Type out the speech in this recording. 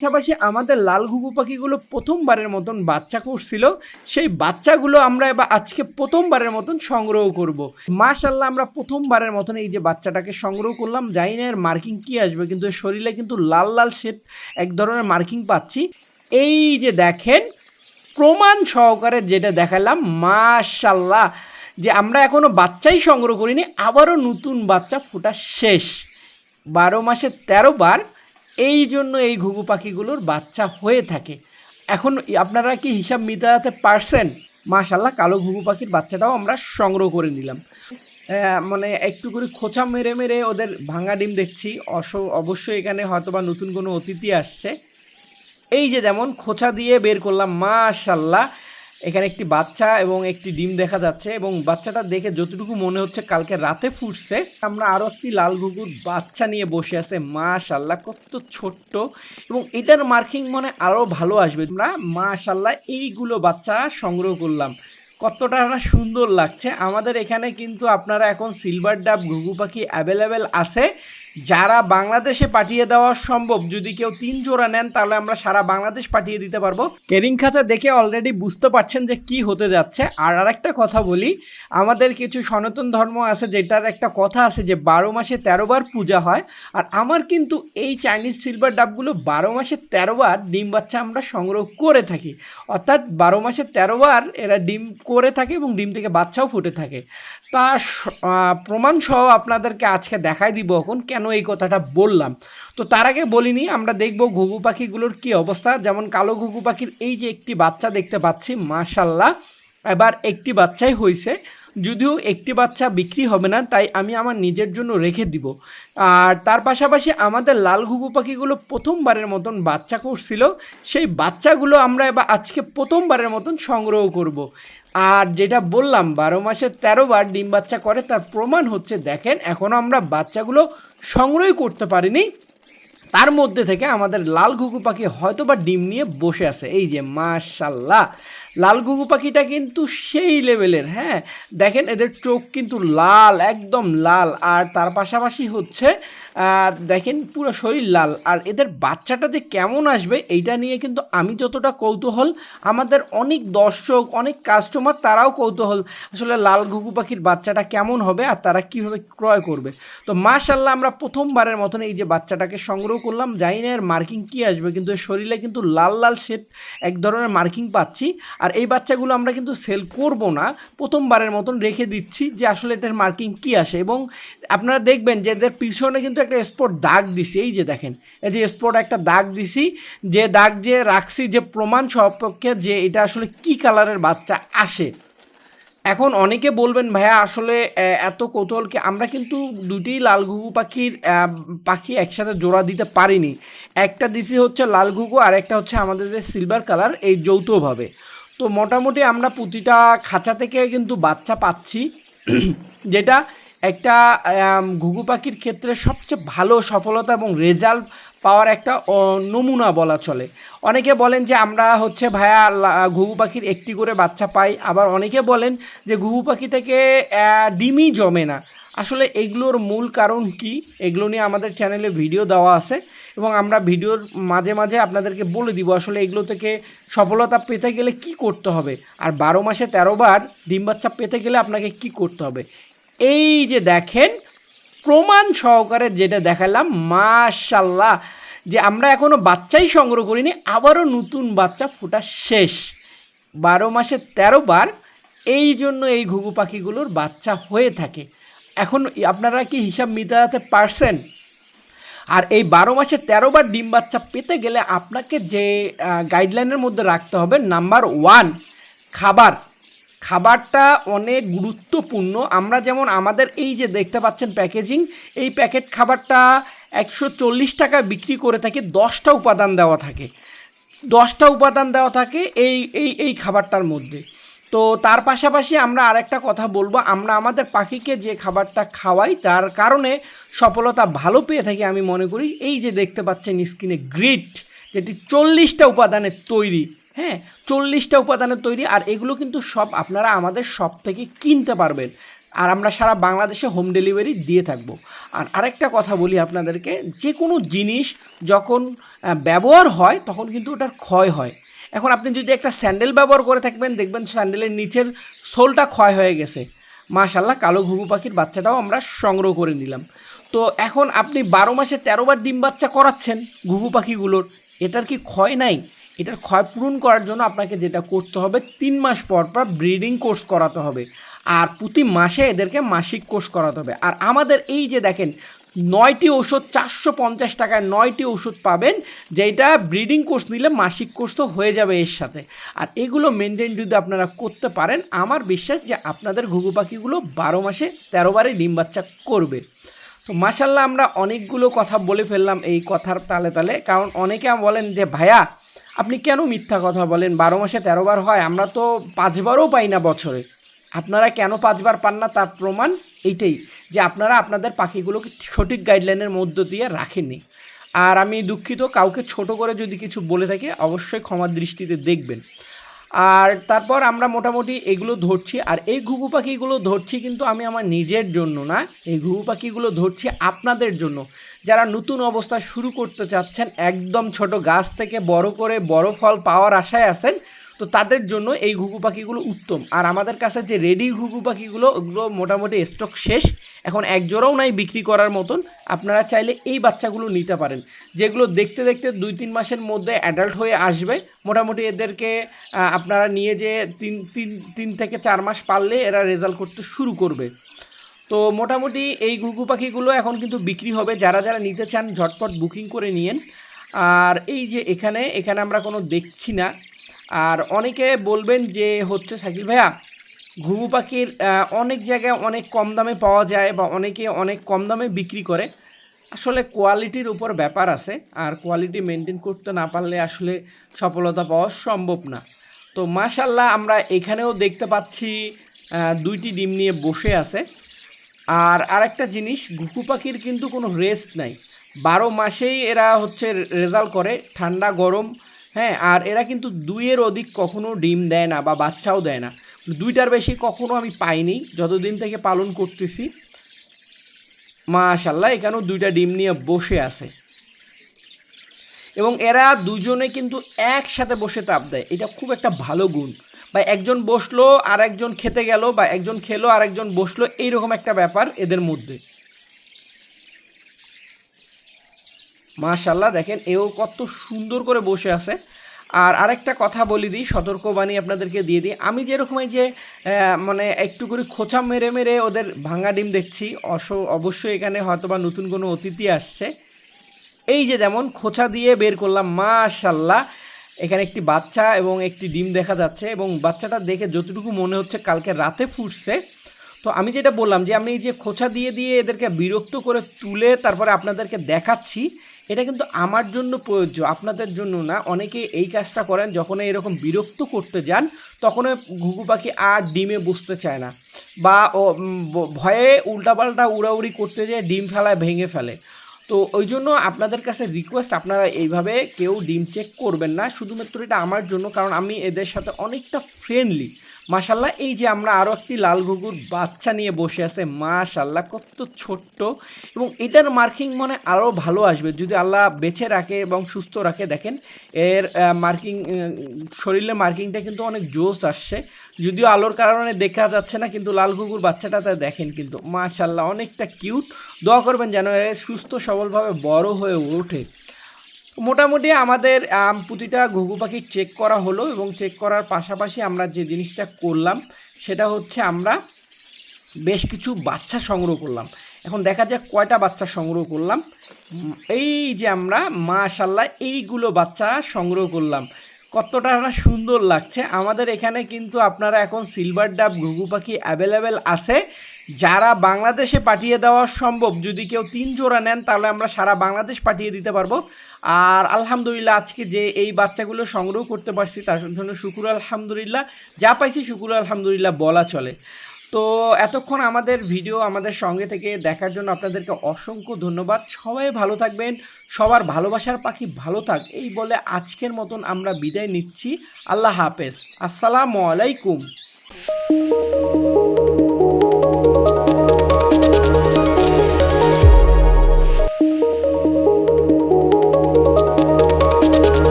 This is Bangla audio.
পাশাপাশি আমাদের লাল ঘুঘু পাখিগুলো প্রথমবারের মতন বাচ্চা করছিল। সেই বাচ্চাগুলো আমরা এবার আজকে প্রথমবারের মতন সংগ্রহ করব। মাশাআল্লাহ, আমরা প্রথমবারের মতন এই যে বাচ্চাটাকে সংগ্রহ করলাম। জানি না এর মার্কিং কি আসবে, কিন্তু এর শরীরে কিন্তু লাল লাল শেড এক ধরনের মার্কিং পাচ্ছি। এই যে দেখেন, প্রমাণ সহকারে যেটা দেখালাম, মাশাআল্লাহ, যে আমরা এখনো বাচ্চাই সংগ্রহ করিনি, আবারও নতুন বাচ্চা ফোটা শেষ। 12 মাসে 13 বার এই জন্য এই ঘুঘু পাখিগুলোর বাচ্চা হয়ে থাকে। এখন আপনারা কি হিসাব মিলাতে পারছেন? মাশাআল্লাহ, কালো ঘুঘু পাখির বাচ্চাটাও আমরা সংগ্রহ করে নিলাম। মানে একটু করে খোঁচা মেরে মেরে ওদের ভাঙা ডিম দেখছি। অবশ্যই এখানে হয়তোবা নতুন কোনো অতিথি আসছে। এই যে যেমন খোঁচা দিয়ে বের করলাম, মাশাআল্লাহ, এখানে একটি বাচ্চা এবং একটি ডিম দেখা যাচ্ছে, এবং বাচ্চাটা দেখে যতটুকু মনে হচ্ছে কালকে রাতে ফুটছে। আমরা আরও একটি লাল ঘুঘুর বাচ্চা নিয়ে বসে আছে, মাশাআল্লাহ, কত ছোট্ট, এবং এটার মার্কিং মনে আরও ভালো আসবে। আমরা মাশাআল্লাহ এইগুলো বাচ্চা সংগ্রহ করলাম, কতটা সুন্দর লাগছে। আমাদের এখানে কিন্তু আপনারা এখন সিলভার ডাব ঘুঘু পাখি অ্যাভেলেবেল আছে, যারা বাংলাদেশে পাঠিয়ে দেওয়া সম্ভব। যদি কেউ 3 জোড়া নেন তাহলে আমরা সারা বাংলাদেশ পাঠিয়ে দিতে পারবো। কেরিং খাঁচা দেখে অলরেডি বুঝতে পারছেন যে কি হতে যাচ্ছে। আর আরেকটা কথা বলি, আমাদের কিছু সনাতন ধর্ম আছে যেটার একটা কথা আছে যে 12 মাসে 13 বার পূজা হয়। আর আমার কিন্তু এই চাইনিজ সিলভার ডাবগুলো 12 মাসে 13 বার ডিম বাচ্চা আমরা সংগ্রহ করে থাকি। অর্থাৎ 12 মাসে 13 বার এরা ডিম করে থাকে এবং ডিম থেকে বাচ্চাও ফুটে থাকে। তার প্রমাণ সহ আপনাদেরকে আজকে দেখাই দিব এখন কেন এই কথাটা বললাম। তো তার আগে বলিনি, আমরা দেখব ঘুঘু পাখিগুলোর কি অবস্থা। যেমন কালো ঘুঘু পাখির এই যে একটি বাচ্চা দেখতে পাচ্ছি, মাশাআল্লাহ, এবার একটি বাচ্চাই হয়েছে। যদিও একটি বাচ্চা বিক্রি হবে না, তাই আমি আমার নিজের জন্য রেখে দিব। আর তার পাশাপাশি আমাদের লাল ঘুঘু পাখিগুলো প্রথমবারের মতন বাচ্চা করছিল। সেই বাচ্চাগুলো আমরা এবার আজকে প্রথমবারের মতন সংগ্রহ করব। আর যেটা বললাম 12 মাসে 13 বার ডিম বাচ্চা করে, তার প্রমাণ হচ্ছে দেখেন, এখনও আমরা বাচ্চাগুলো সংগ্রহই করতে পারিনি। তার মধ্যে থেকে আমাদের লাল ঘুঘু পাখি হয়তো বা ডিম নিয়ে বসে আছে। এই যে মাশাআল্লাহ, লাল ঘুঘু পাখিটা কিন্তু সেই লেভেলের। হ্যাঁ, দেখেন এদের চোখ কিন্তু লাল, একদম লাল। আর তার পাশাপাশি হচ্ছে দেখেন পুরো শরীর লাল। আর এদের বাচ্চাটা যে কেমন আসবে এইটা নিয়ে কিন্তু আমি যতটা কৌতূহল, আমাদের অনেক দর্শক, অনেক কাস্টমার তারাও কৌতূহল, আসলে লাল ঘুঘু পাখির বাচ্চাটা কেমন হবে আর তারা কীভাবে ক্রয় করবে। তো মাশাআল্লাহ, আমরা প্রথমবারের মতন এই যে বাচ্চাটাকে সংগ্রহ করলাম। জানি না এর মার্কিং কী আসবে, কিন্তু এর শরীরে কিন্তু লাল লাল শেড এক ধরনের মার্কিং পাচ্ছি। আর এই বাচ্চাগুলো আমরা কিন্তু সেল করব না, প্রথমবারের মতন রেখে দিচ্ছি যে আসলে এটার মার্কিং কী আসে। এবং আপনারা দেখবেন যে এদের পিছনে কিন্তু একটা স্পট দাগ দিছি। এই যে দেখেন, এই যে স্পট একটা দাগ দিছি, যে দাগ যে রাখছি যে প্রমাণ সপক্ষে যে এটা আসলে কি কালারের বাচ্চা আসে। এখন অনেকে বলবেন ভাইয়া আসলে এত কৌতূহলকে, আমরা কিন্তু দুটি লাল ঘুঘু পাখি একসাথে জোড়া দিতে পারিনি। একটা দিছি হচ্ছে লাল ঘুঘু, আর একটা হচ্ছে আমাদের যে সিলভার কালার, এই যৌথভাবে। তো মোটামুটি আমরা প্রতিটা খাঁচা থেকে কিন্তু বাচ্চা পাচ্ছি, যেটা একটা ঘুঘু পাখির ক্ষেত্রে সবচেয়ে ভালো সফলতা এবং রেজাল্ট পাওয়ার একটা নমুনা বলা চলে। অনেকে বলেন যে আমরা হচ্ছে ভাইয়া ঘুঘু পাখির একটি করে বাচ্চা পাই, আবার অনেকে বলেন যে ঘুঘু পাখি থেকে ডিমই জমে না। আসলে এগুলোর মূল কারণ কি, এগুলো নিয়ে আমাদের চ্যানেলে ভিডিও দেওয়া আছে, এবং আমরা ভিডিওর মাঝে মাঝে আপনাদেরকে বলে দিব আসলে এগুলো থেকে সফলতা পেতে গেলে কি করতে হবে, আর 12 মাসে 13 বার ডিম বাচ্চা পেতে গেলে আপনাকে কি করতে হবে। এই যে দেখেন, প্রমাণ সহকারে যেটা দেখালাম, মাশাআল্লাহ, যে আমরা এখনও বাচ্চাই সংগ্রহ করিনি, আবারও নতুন বাচ্চা ফোটা শেষ। 12 মাসে 13 বার এই জন্য এই ঘুঘু পাখিগুলোর বাচ্চা হয়ে থাকে। এখন আপনারা কি হিসাব মিলাতে পারছেন? আর এই 12 মাসে 13 বার ডিম বাচ্চা পেতে গেলে আপনাকে যে গাইডলাইনের মধ্যে রাখতে হবে, নাম্বার 1, খাবারটা অনেক গুরুত্বপূর্ণ। আমরা যেমন আমাদের এই যে দেখতে পাচ্ছেন প্যাকেজিং, এই প্যাকেট খাবারটা 140 টাকায় বিক্রি করে থাকি। 10টা উপাদান দেওয়া থাকে, 10টা উপাদান দেওয়া থাকে এই এই এই খাবারটার মধ্যে। তো তার পাশাপাশি আমরা আরেকটা কথা বলবো, আমরা আমাদের পাখিকে যে খাবারটা খাওয়াই তার কারণে সফলতা ভালো পেয়ে থাকি আমি মনে করি। এই যে দেখতে পাচ্ছেন স্ক্রিনে গ্রিট, যেটি 40টা উপাদানের তৈরি। হ্যাঁ, 40টা উপাদানের তৈরি। আর এগুলো কিন্তু সব আপনারা আমাদের শপ থেকে কিনতে পারবেন, আর আমরা সারা বাংলাদেশে হোম ডেলিভারি দিয়ে থাকবো। আর আরেকটা কথা বলি আপনাদেরকে, যে কোনো জিনিস যখন ব্যবহার হয় তখন কিন্তু ওটার ক্ষয় হয়। এখন আপনি যদি একটা স্যান্ডেল ব্যবহার করে থাকবেন, দেখবেন স্যান্ডেলের নিচের সোলটা ক্ষয় হয়ে গেছে। মাশাল্লাহ, কালো ঘুঘু পাখির বাচ্চাটাও আমরা সংগ্রহ করে নিলাম। তো এখন আপনি 12 মাসে 13 বার ডিম বাচ্চা করাচ্ছেন ঘুঘু পাখিগুলোর, এটার কি ক্ষয় নাই? এটার ক্ষয় পূরণ করার জন্য আপনাকে যেটা করতে হবে, 3 মাস পর পর ব্রিডিং কোর্স করাতে হবে, আর প্রতি মাসে এদেরকে মাসিক কোর্স করাতে হবে। আর আমাদের এই যে দেখেন 9টি ওষুধ, 450 টাকায় 9টি ওষুধ পাবেন, যেটা ব্রিডিং কোর্স নিলে মাসিক কোর্স তো হয়ে যাবে এর সাথে। আর এগুলো মেনটেন যদি আপনারা করতে পারেন, আমার বিশ্বাস যে আপনাদের ঘুঘু পাখিগুলো 12 মাসে 13 বারে ডিম বাচ্চা করবে। তো মাশাল্লাহ, আমরা অনেকগুলো কথা বলে ফেললাম এই কথার তালে তালে, কারণ অনেকে বলেন যে ভাইয়া আপনি কেন মিথ্যা কথা বলেন, 12 মাসে 13 বার হয়, আমরা তো 5 বারও পাই না বছরে। আপনারা কেন 5 বার পান না তার প্রমাণ এইটাই, যে আপনারা আপনাদের পাখিগুলোকে সঠিক গাইডলাইনের মধ্য দিয়ে রাখেননি। আর আমি দুঃখিত, কাউকে ছোট করে যদি কিছু বলে থাকি অবশ্যই ক্ষমার দৃষ্টিতে দেখবেন। আর তারপর আমরা মোটামুটি এগুলো ধরছি, আর এই ঘুঘু পাখিগুলো ধরছি কিন্তু আমি আমার নিজের জন্য না, এই ঘুঘু পাখিগুলো ধরছি আপনাদের জন্য, যারা নতুন অবস্থা শুরু করতে চাচ্ছেন, একদম ছোট গাছ থেকে বড় করে বড় ফল পাওয়ার আশায় আছেন। তো তাদের জন্য এই ঘুঘু পাখিগুলো উত্তম। আর আমাদের কাছে যে রেডি ঘুঘু পাখিগুলো, ওগুলো মোটামুটি স্টক শেষ, এখন এক জোড়াও নাই বিক্রি করার মতন। আপনারা চাইলে এই বাচ্চাগুলো নিতে পারেন, যেগুলো দেখতে দেখতে 2-3 মাসের মধ্যে অ্যাডাল্ট হয়ে আসবে। মোটামুটি এদেরকে আপনারা নিয়ে যে 3 থেকে 4 মাস পারলে এরা রেজাল্ট করতে শুরু করবে। তো মোটামুটি এই ঘুঘু পাখিগুলো এখন কিন্তু বিক্রি হবে, যারা যারা নিতে চান ঝটপট বুকিং করে নিয়েন। আর এই যে এখানে আমরা কোনো দেখছি না। আর অনেকে বলবেন যে হচ্ছে শাকিল ভাইয়া, ঘুঘু পাখির অনেক জায়গায় অনেক কম দামে পাওয়া যায়, বা অনেকে অনেক কম দামে বিক্রি করে। আসলে কোয়ালিটির উপর ব্যাপার আছে, আর কোয়ালিটি মেনটেন করতে না পারলে আসলে সফলতা পাওয়া সম্ভব না। তো মাশাল্লাহ, আমরা এখানেও দেখতে পাচ্ছি 2টি ডিম নিয়ে বসে আছে। আর আরেকটা জিনিস, ঘুঘু পাখির কিন্তু কোনো রেস্ট নাই, 12 মাসেই এরা হচ্ছে রেজাল্ট করে, ঠান্ডা গরম। হ্যাঁ, আর এরা কিন্তু 2-এর অধিক কখনো ডিম দেয় না বা বাচ্চাও দেয় না, 2টার বেশি কখনো আমি পাইনি যতদিন থেকে পালন করতেছি। মাশাল্লাহ, এখানেও 2টা ডিম নিয়ে বসে আছে, এবং এরা দুজনে কিন্তু একসাথে বসে তাপ দেয়, এটা খুব একটা ভালো গুণ। বা একজন বসলো আর একজন খেতে গেল, বা একজন খেলো আর একজন বসলো, এইরকম একটা ব্যাপার এদের মধ্যে। মাশাল্লাহ, দেখেন এও কত সুন্দর করে বসে আছে। আর আরেকটা কথা বলি দিই, সতর্কবাণী আপনাদেরকে দিয়ে দিই, আমি যেরকম এই যে মানে একটু করে খোঁচা মেরে মেরে ওদের ভাঙা ডিম দেখছি, অবশ্যই এখানে হয়তো বা নতুন কোনো অতিথি আসছে। এই যে যেমন খোঁচা দিয়ে বের করলাম, মাশাল্লাহ, এখানে একটি বাচ্চা এবং একটি ডিম দেখা যাচ্ছে, এবং বাচ্চাটা দেখে যতটুকু মনে হচ্ছে কালকে রাতে ফুটছে। তো আমি যেটা বললাম যে আমি এই যে খোঁচা দিয়ে দিয়ে এদেরকে বিরক্ত করে তুলে তারপরে আপনাদেরকে দেখাচ্ছি, এটা কিন্তু আমার জন্য প্রযোজ্য, আপনাদের জন্য না। অনেকে এই কাজটা করেন, যখন এরকম বিরক্ত করতে যান তখন ঘুঘু পাখি আর ডিমে বসতে চায় না, বা ও ভয়ে উল্টাপাল্টা উড়াউড়ি করতে যেয়ে ডিম ফেলায় ভেঙে ফেলে। তো ওই জন্য আপনাদের কাছে রিকোয়েস্ট, আপনারা এইভাবে কেউ ডিম চেক করবেন না, শুধুমাত্র এটা আমার জন্য, কারণ আমি এদের সাথে অনেকটা ফ্রেন্ডলি। মাশাল্লাহ, এই যে আমরা আরও একটি লাল ঘুঘুর বাচ্চা নিয়ে বসে আছে, মাশাল্লাহ কত ছোট্ট, এবং এটার মার্কিং মনে আরও ভালো আসবে যদি আল্লাহ বেঁচে রাখে এবং সুস্থ রাখে। দেখেন এর মার্কিং, শরীরে মার্কিংটা কিন্তু অনেক জোস আসছে, যদিও আলোর কারণে দেখা যাচ্ছে না, কিন্তু লাল ঘুঘুর বাচ্চাটাতে দেখেন কিন্তু মাশাল্লাহ অনেকটা কিউট। দোয়া করবেন যেন এর সুস্থ সবলভাবে বড় হয়ে ওঠে। মোটামুটি আমাদের প্রতিটা ঘুঘু পাখি চেক করা হলো, এবং চেক করার পাশাপাশি আমরা যে জিনিসটা করলাম সেটা হচ্ছে আমরা বেশ কিছু বাচ্চা সংগ্রহ করলাম। এখন দেখা যাক কয়টা বাচ্চা সংগ্রহ করলাম। এই যে আমরা মাশাল্লাহ এইগুলো বাচ্চা সংগ্রহ করলাম, কতটা না সুন্দর লাগছে। আমাদের এখানে কিন্তু আপনারা এখন সিলভার ডাব ঘুঘু পাখি অ্যাভেলেবেল আছে, যারা বাংলাদেশে পাঠিয়ে দেওয়া সম্ভব, যদি কেউ 3 জোড়া নেন তাহলে আমরা সারা বাংলাদেশ পাঠিয়ে দিতে পারবো। আর আলহামদুলিল্লাহ, আজকে যে এই বাচ্চাগুলো সংগ্রহ করতে পারছি তার জন্য শুকুর আলহামদুলিল্লাহ, যা পাইছি শুকুর আলহামদুলিল্লাহ বলা চলে। তো এতক্ষণ আমাদের ভিডিও আমাদের সঙ্গে থেকে দেখার জন্য আপনাদেরকে অসংখ্য ধন্যবাদ। সবাই ভালো থাকবেন, সবার ভালোবাসার পাখি ভালো থাক এই বলে আজকের মতন আমরা বিদায় নিচ্ছি। আল্লাহ হাফেজ, আসসালামু আলাইকুম।